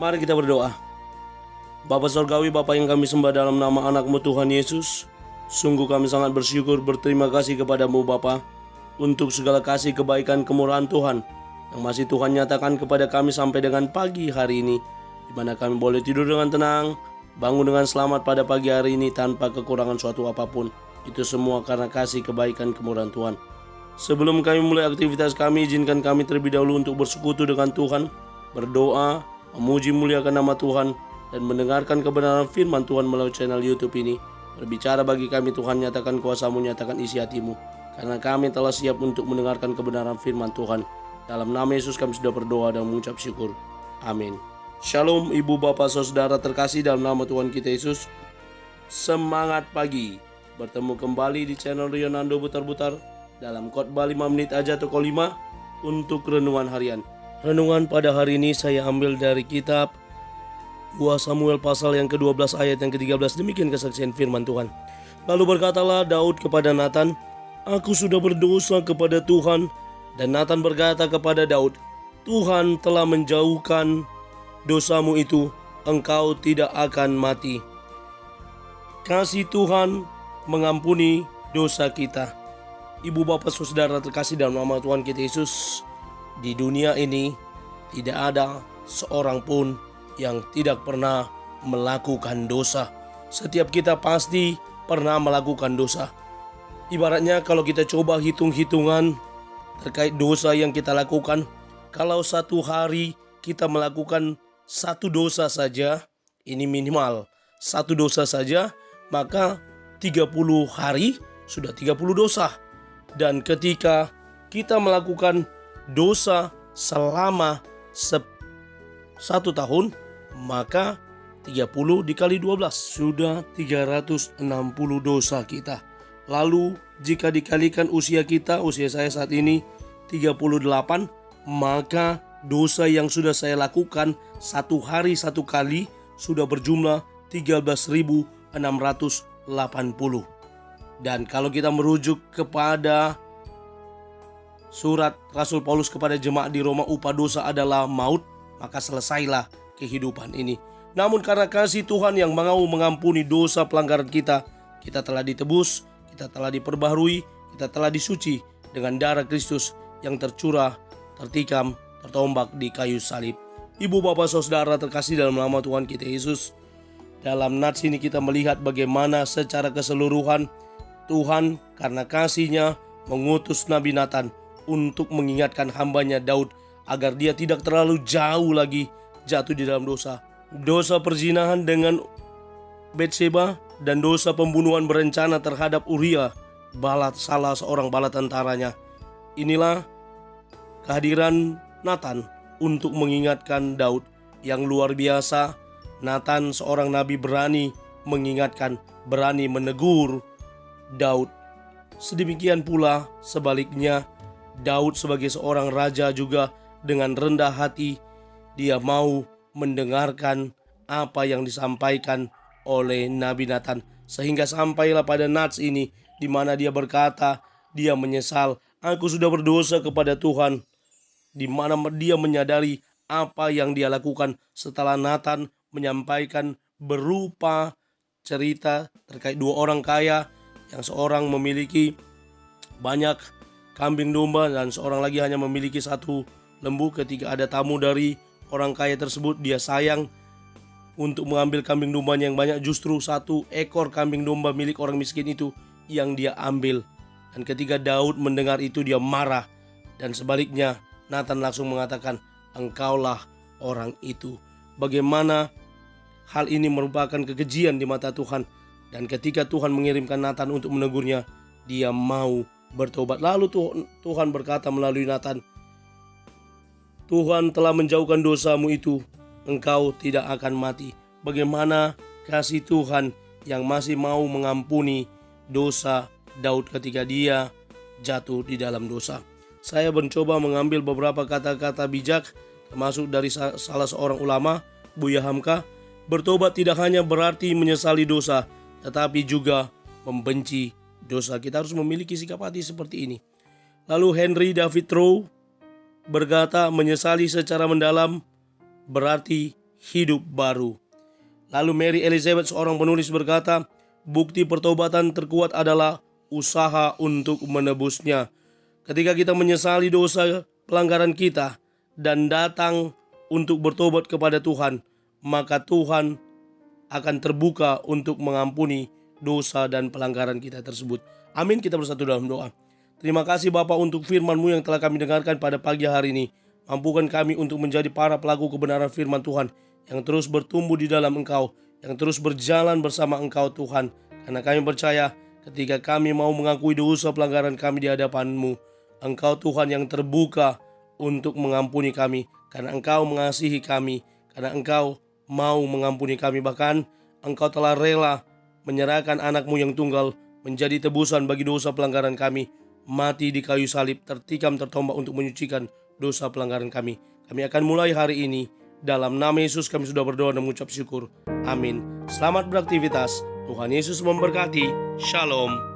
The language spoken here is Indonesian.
Mari kita berdoa. Bapa Surgawi, Bapa yang kami sembah dalam nama anak-Mu Tuhan Yesus, sungguh kami sangat bersyukur berterima kasih kepadamu Bapa untuk segala kasih kebaikan kemurahan Tuhan yang masih Tuhan nyatakan kepada kami sampai dengan pagi hari ini, di mana kami boleh tidur dengan tenang, bangun dengan selamat pada pagi hari ini tanpa kekurangan suatu apapun. Itu semua karena kasih kebaikan kemurahan Tuhan. Sebelum kami mulai aktivitas kami, izinkan kami terlebih dahulu untuk bersekutu dengan Tuhan, berdoa, memuji muliakan nama Tuhan, dan mendengarkan kebenaran firman Tuhan melalui channel YouTube ini. Berbicara bagi kami Tuhan, nyatakan kuasa-Mu, nyatakan isi hati-Mu, karena kami telah siap untuk mendengarkan kebenaran firman Tuhan. Dalam nama Yesus kami sudah berdoa dan mengucap syukur. Amin. Shalom ibu bapak saudara terkasih dalam nama Tuhan kita Yesus. Semangat pagi. Bertemu kembali di channel Rionando Butar-Butar dalam khotbah 5 menit aja toko 5 untuk renungan harian. Renungan pada hari ini saya ambil dari kitab 2 Samuel pasal yang ke-12 ayat yang ke-13. Demikian kesaksian firman Tuhan. Lalu berkatalah Daud kepada Nathan, "Aku sudah berdosa kepada Tuhan." Dan Nathan berkata kepada Daud, "Tuhan telah menjauhkan dosamu itu, engkau tidak akan mati." Kasih Tuhan mengampuni dosa kita. Ibu bapak saudara terkasih dalam nama Tuhan kita Yesus, di dunia ini tidak ada seorang pun yang tidak pernah melakukan dosa. Setiap kita pasti pernah melakukan dosa. Ibaratnya kalau kita coba hitung-hitungan terkait dosa yang kita lakukan, kalau satu hari kita melakukan satu dosa saja, ini minimal satu dosa saja, maka 30 hari sudah 30 dosa. Dan ketika kita melakukan dosa selama 1 tahun, maka 30 dikali 12 sudah 360 dosa kita. Lalu jika dikalikan usia kita, usia saya saat ini 38, maka dosa yang sudah saya lakukan satu hari satu kali sudah berjumlah 13.680. Dan kalau kita merujuk kepada surat Rasul Paulus kepada jemaat di Roma, upah dosa adalah maut, maka selesailah kehidupan ini. Namun karena kasih Tuhan yang mau mengampuni dosa pelanggaran kita, kita telah ditebus, kita telah diperbaharui, kita telah disuci dengan darah Kristus yang tercurah, tertikam, tertombak di kayu salib. Ibu bapak saudara terkasih dalam nama Tuhan kita Yesus, dalam nats ini kita melihat bagaimana secara keseluruhan Tuhan karena kasih-Nya mengutus Nabi Nathan untuk mengingatkan hambanya Daud agar dia tidak terlalu jauh lagi jatuh di dalam dosa. Dosa perzinahan dengan Batseba dan dosa pembunuhan berencana terhadap Uria, salah seorang bala tentaranya. Inilah kehadiran Nathan untuk mengingatkan Daud yang luar biasa. Nathan seorang nabi berani mengingatkan, berani menegur Daud. Sedemikian pula sebaliknya, Daud sebagai seorang raja juga dengan rendah hati dia mau mendengarkan apa yang disampaikan oleh Nabi Nathan, sehingga sampailah pada nats ini di mana dia berkata dia menyesal, "Aku sudah berdosa kepada Tuhan," di mana dia menyadari apa yang dia lakukan setelah Nathan menyampaikan berupa cerita terkait 2 orang kaya, yang seorang memiliki banyak kambing domba dan seorang lagi hanya memiliki 1 lembu. Ketika ada tamu dari orang kaya tersebut, dia sayang untuk mengambil kambing dombanya yang banyak, justru 1 ekor kambing domba milik orang miskin itu yang dia ambil. Dan ketika Daud mendengar itu dia marah, dan sebaliknya Nathan langsung mengatakan, "Engkaulah orang itu." Bagaimana hal ini merupakan kekejian di mata Tuhan. Dan ketika Tuhan mengirimkan Nathan untuk menegurnya, dia mau bertobat. Lalu Tuhan berkata melalui Nathan, "Tuhan telah menjauhkan dosamu itu, engkau tidak akan mati." Bagaimana kasih Tuhan yang masih mau mengampuni dosa Daud ketika dia jatuh di dalam dosa. Saya mencoba mengambil beberapa kata-kata bijak, termasuk dari salah seorang ulama, Buya Hamka. Bertobat tidak hanya berarti menyesali dosa, tetapi juga membenci dosa. Kita harus memiliki sikap hati seperti ini. Lalu Henry David Thoreau berkata, menyesali secara mendalam berarti hidup baru. Lalu Mary Elizabeth, seorang penulis, berkata, bukti pertobatan terkuat adalah usaha untuk menebusnya. Ketika kita menyesali dosa pelanggaran kita dan datang untuk bertobat kepada Tuhan, maka Tuhan akan terbuka untuk mengampuni dosa dan pelanggaran kita tersebut. Amin. Kita bersatu dalam doa. Terima kasih Bapa untuk firman-Mu yang telah kami dengarkan pada pagi hari ini. Mampukan kami untuk menjadi para pelaku kebenaran firman Tuhan yang terus bertumbuh di dalam Engkau, yang terus berjalan bersama Engkau Tuhan. Karena kami percaya ketika kami mau mengakui dosa pelanggaran kami di hadapan-Mu, Engkau Tuhan yang terbuka untuk mengampuni kami. Karena Engkau mengasihi kami, karena Engkau mau mengampuni kami. Bahkan Engkau telah rela menyerahkan anak-Mu yang tunggal menjadi tebusan bagi dosa pelanggaran kami, mati di kayu salib, tertikam tertombak untuk menyucikan dosa pelanggaran kami. Kami akan mulai hari ini. Dalam nama Yesus kami sudah berdoa dan mengucap syukur. Amin. Selamat beraktivitas. Tuhan Yesus memberkati. Shalom.